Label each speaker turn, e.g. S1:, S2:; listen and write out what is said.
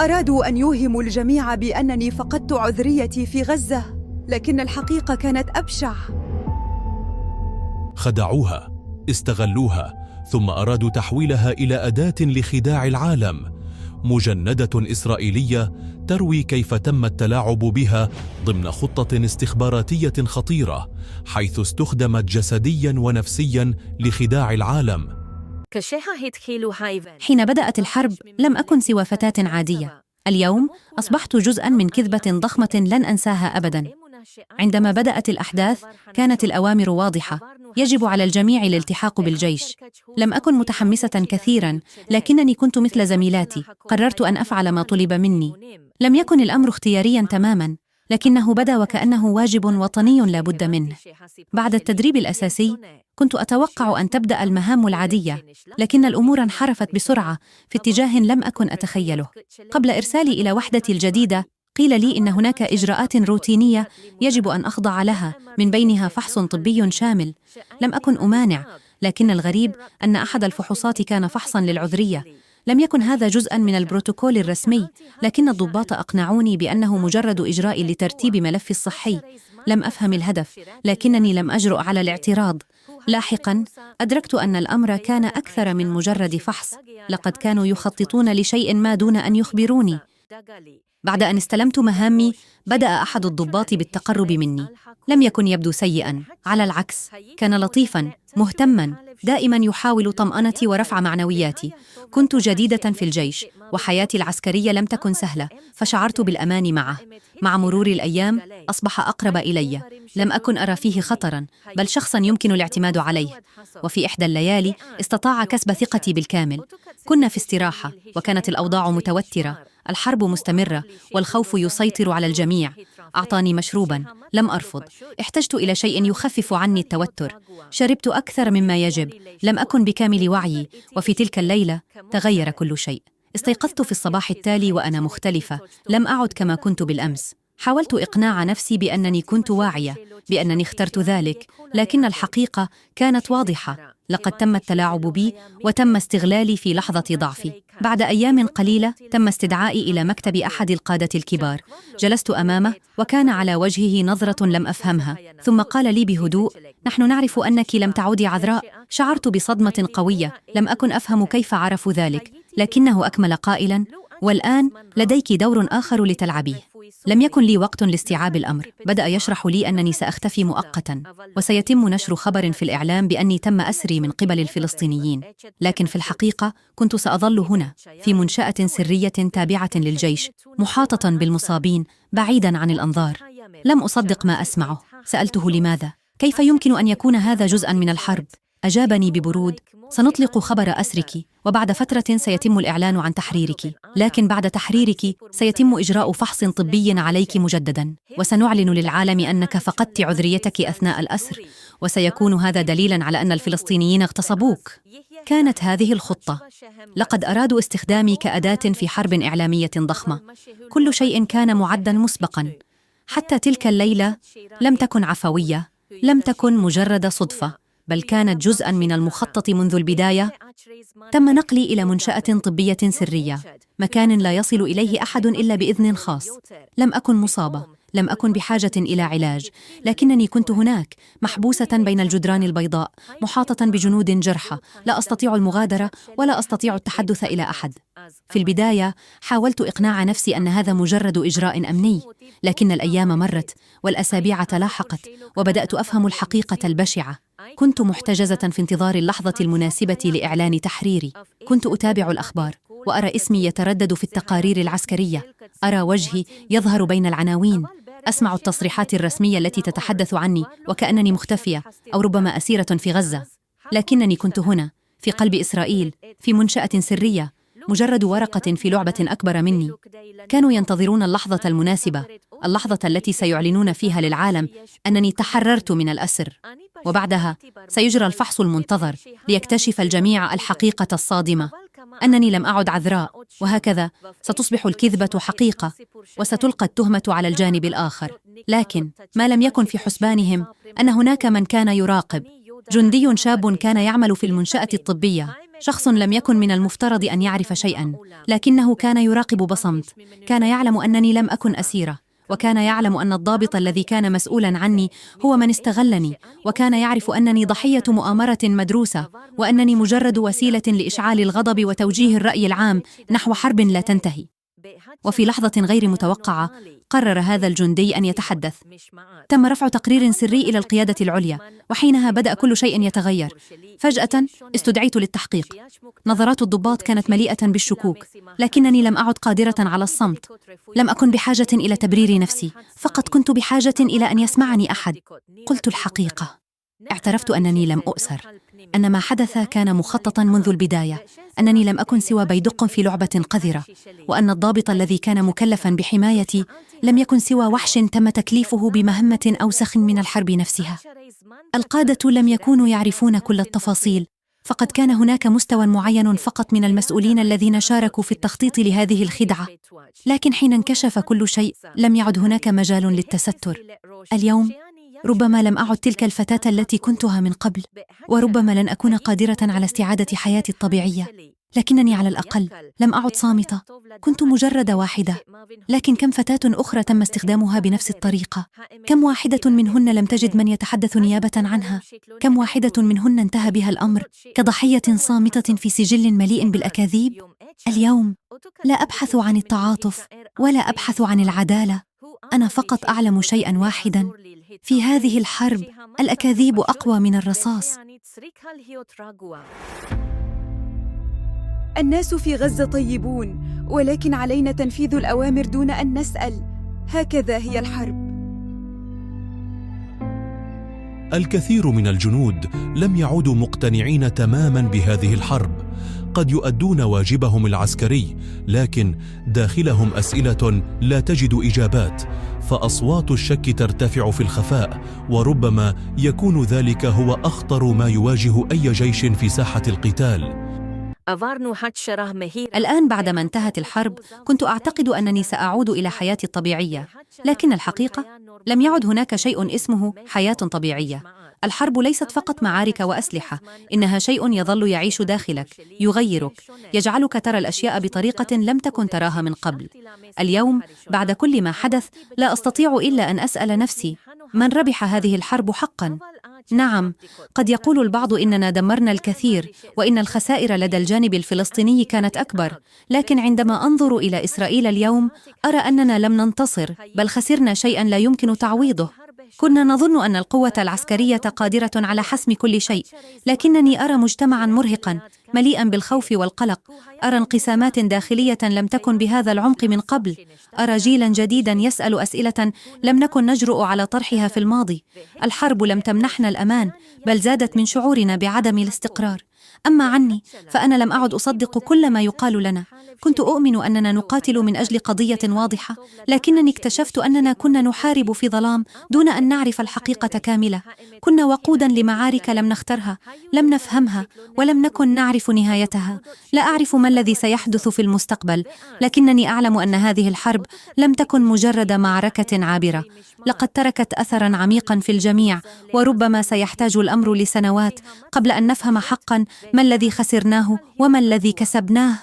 S1: أرادوا أن يوهموا الجميع بأنني فقدت عذريتي في غزة، لكن الحقيقة كانت أبشع.
S2: خدعوها، استغلوها، ثم أرادوا تحويلها إلى أداة لخداع العالم. مجندة إسرائيلية تروي كيف تم التلاعب بها ضمن خطة استخباراتية خطيرة، حيث استخدمت جسدياً ونفسياً لخداع العالم.
S3: حين بدأت الحرب لم أكن سوى فتاة عادية. اليوم أصبحت جزءاً من كذبة ضخمة لن أنساها أبداً. عندما بدأت الأحداث كانت الأوامر واضحة: يجب على الجميع الالتحاق بالجيش. لم أكن متحمسة كثيراً، لكنني كنت مثل زميلاتي، قررت أن أفعل ما طلب مني. لم يكن الأمر اختيارياً تماماً، لكنه بدا وكأنه واجب وطني لا بد منه. بعد التدريب الأساسي كنت أتوقع أن تبدأ المهام العادية، لكن الأمور انحرفت بسرعة في اتجاه لم أكن أتخيله. قبل إرسالي إلى وحدتي الجديدة قيل لي إن هناك إجراءات روتينية يجب أن أخضع لها، من بينها فحص طبي شامل. لم أكن أمانع، لكن الغريب أن أحد الفحوصات كان فحصاً للعذرية. لم يكن هذا جزءاً من البروتوكول الرسمي، لكن الضباط أقنعوني بأنه مجرد إجراء لترتيب ملفي الصحي. لم أفهم الهدف، لكنني لم أجرؤ على الاعتراض. لاحقاً أدركت أن الأمر كان أكثر من مجرد فحص، لقد كانوا يخططون لشيء ما دون أن يخبروني. بعد أن استلمت مهامي بدأ أحد الضباط بالتقرب مني. لم يكن يبدو سيئاً، على العكس كان لطيفاً مهتماً، دائماً يحاول طمأنتي ورفع معنوياتي. كنت جديدة في الجيش وحياتي العسكرية لم تكن سهلة، فشعرت بالأمان معه. مع مرور الأيام أصبح أقرب إلي. لم أكن أرى فيه خطراً، بل شخصاً يمكن الاعتماد عليه. وفي إحدى الليالي استطاع كسب ثقتي بالكامل. كنا في استراحة وكانت الأوضاع متوترة، الحرب مستمرة والخوف يسيطر على الجميع. أعطاني مشروباً، لم أرفض. احتجت إلى شيء يخفف عني التوتر. شربت أكثر مما يجب. لم أكن بكامل وعيي، وفي تلك الليلة تغير كل شيء. استيقظت في الصباح التالي وأنا مختلفة، لم أعد كما كنت بالأمس. حاولت إقناع نفسي بأنني كنت واعية، بأنني اخترت ذلك، لكن الحقيقة كانت واضحة. لقد تم التلاعب بي وتم استغلالي في لحظة ضعفي. بعد أيام قليلة تم استدعائي إلى مكتب أحد القادة الكبار. جلست أمامه وكان على وجهه نظرة لم أفهمها، ثم قال لي بهدوء: نحن نعرف أنك لم تعودي عذراء. شعرت بصدمة قوية، لم أكن أفهم كيف عرفوا ذلك، لكنه أكمل قائلاً: والآن لديك دور آخر لتلعبيه. لم يكن لي وقت لاستيعاب الأمر. بدأ يشرح لي أنني سأختفي مؤقتاً، وسيتم نشر خبر في الإعلام بأني تم أسري من قبل الفلسطينيين. لكن في الحقيقة كنت سأظل هنا في منشأة سرية تابعة للجيش، محاطة بالمصابين بعيداً عن الأنظار. لم أصدق ما أسمعه. سألته لماذا؟ كيف يمكن أن يكون هذا جزءاً من الحرب؟ أجابني ببرود: سنطلق خبر أسرك، وبعد فترة سيتم الإعلان عن تحريرك، لكن بعد تحريرك سيتم إجراء فحص طبي عليك مجددا، وسنعلن للعالم أنك فقدت عذريتك أثناء الأسر، وسيكون هذا دليلا على أن الفلسطينيين اغتصبوك. كانت هذه الخطة. لقد أرادوا استخدامي كأداة في حرب إعلامية ضخمة. كل شيء كان معدا مسبقا. حتى تلك الليلة لم تكن عفوية، لم تكن مجرد صدفة، بل كانت جزءاً من المخطط منذ البداية. تم نقلي إلى منشأة طبية سرية، مكان لا يصل إليه أحد إلا بإذن خاص. لم أكن مصابة، لم أكن بحاجة إلى علاج، لكنني كنت هناك محبوسة بين الجدران البيضاء، محاطة بجنود جرحى. لا أستطيع المغادرة ولا أستطيع التحدث إلى أحد. في البداية حاولت إقناع نفسي أن هذا مجرد إجراء أمني، لكن الأيام مرت والأسابيع تلاحقت، وبدأت أفهم الحقيقة البشعة. كنت محتجزة في انتظار اللحظة المناسبة لإعلان تحريري. كنت أتابع الأخبار وأرى اسمي يتردد في التقارير العسكرية، أرى وجهي يظهر بين العناوين، أسمع التصريحات الرسمية التي تتحدث عني وكأنني مختفية أو ربما أسيرة في غزة. لكنني كنت هنا في قلب إسرائيل، في منشأة سرية، مجرد ورقة في لعبة أكبر مني. كانوا ينتظرون اللحظة المناسبة، اللحظة التي سيعلنون فيها للعالم أنني تحررت من الأسر، وبعدها سيجرى الفحص المنتظر ليكتشف الجميع الحقيقة الصادمة: أنني لم أعد عذراء، وهكذا ستصبح الكذبة حقيقة وستلقى التهمة على الجانب الآخر. لكن ما لم يكن في حسبانهم أن هناك من كان يراقب، جندي شاب كان يعمل في المنشأة الطبية. شخص لم يكن من المفترض أن يعرف شيئاً، لكنه كان يراقب بصمت. كان يعلم أنني لم أكن أسيرة، وكان يعلم أن الضابط الذي كان مسؤولاً عني هو من استغلني، وكان يعرف أنني ضحية مؤامرة مدروسة، وأنني مجرد وسيلة لإشعال الغضب وتوجيه الرأي العام نحو حرب لا تنتهي. وفي لحظة غير متوقعة قرر هذا الجندي أن يتحدث. تم رفع تقرير سري إلى القيادة العليا، وحينها بدأ كل شيء يتغير. فجأة استدعيت للتحقيق. نظرات الضباط كانت مليئة بالشكوك، لكنني لم أعد قادرة على الصمت. لم أكن بحاجة إلى تبرير نفسي، فقط كنت بحاجة إلى أن يسمعني أحد. قلت الحقيقة. اعترفت أنني لم أؤسر، أن ما حدث كان مخططا منذ البداية، أنني لم أكن سوى بيدق في لعبة قذرة، وأن الضابط الذي كان مكلفا بحمايتي لم يكن سوى وحش تم تكليفه بمهمة أوسخ من الحرب نفسها. القادة لم يكونوا يعرفون كل التفاصيل، فقد كان هناك مستوى معين فقط من المسؤولين الذين شاركوا في التخطيط لهذه الخدعة. لكن حين انكشف كل شيء لم يعد هناك مجال للتستر. اليوم ربما لم أعد تلك الفتاة التي كنتها من قبل، وربما لن أكون قادرة على استعادة حياتي الطبيعية، لكنني على الأقل لم أعد صامتة. كنت مجرد واحدة، لكن كم فتاة أخرى تم استخدامها بنفس الطريقة؟ كم واحدة منهن لم تجد من يتحدث نيابة عنها؟ كم واحدة منهن انتهى بها الأمر كضحية صامتة في سجل مليء بالأكاذيب؟ اليوم لا أبحث عن التعاطف ولا أبحث عن العدالة. أنا فقط أعلم شيئا واحدا: في هذه الحرب الأكاذيب أقوى من الرصاص.
S1: الناس في غزة طيبون، ولكن علينا تنفيذ الأوامر دون أن نسأل. هكذا هي الحرب.
S2: الكثير من الجنود لم يعودوا مقتنعين تماما بهذه الحرب. قد يؤدون واجبهم العسكري، لكن داخلهم أسئلة لا تجد إجابات، فأصوات الشك ترتفع في الخفاء، وربما يكون ذلك هو أخطر ما يواجه أي جيش في ساحة القتال.
S3: الآن بعدما انتهت الحرب كنت أعتقد أنني سأعود إلى حياتي الطبيعية، لكن الحقيقة لم يعد هناك شيء اسمه حياة طبيعية. الحرب ليست فقط معارك وأسلحة، إنها شيء يظل يعيش داخلك، يغيرك، يجعلك ترى الأشياء بطريقة لم تكن تراها من قبل. اليوم بعد كل ما حدث لا أستطيع إلا أن أسأل نفسي: من ربح هذه الحرب حقاً؟ نعم، قد يقول البعض إننا دمرنا الكثير وإن الخسائر لدى الجانب الفلسطيني كانت أكبر، لكن عندما أنظر إلى إسرائيل اليوم أرى أننا لم ننتصر، بل خسرنا شيئاً لا يمكن تعويضه. كنا نظن أن القوة العسكرية قادرة على حسم كل شيء، لكنني أرى مجتمعاً مرهقاً مليئاً بالخوف والقلق. أرى انقسامات داخلية لم تكن بهذا العمق من قبل. أرى جيلاً جديداً يسأل أسئلة لم نكن نجرؤ على طرحها في الماضي. الحرب لم تمنحنا الأمان، بل زادت من شعورنا بعدم الاستقرار. أما عني فأنا لم أعد أصدق كل ما يقال لنا. كنت أؤمن أننا نقاتل من أجل قضية واضحة، لكنني اكتشفت أننا كنا نحارب في ظلام دون أن نعرف الحقيقة كاملة. كنا وقوداً لمعارك لم نخترها، لم نفهمها، ولم نكن نعرف نهايتها. لا أعرف ما الذي سيحدث في المستقبل، لكنني أعلم أن هذه الحرب لم تكن مجرد معركة عابرة. لقد تركت أثراً عميقاً في الجميع، وربما سيحتاج الأمر لسنوات قبل أن نفهم حقاً ما الذي خسرناه وما الذي كسبناه.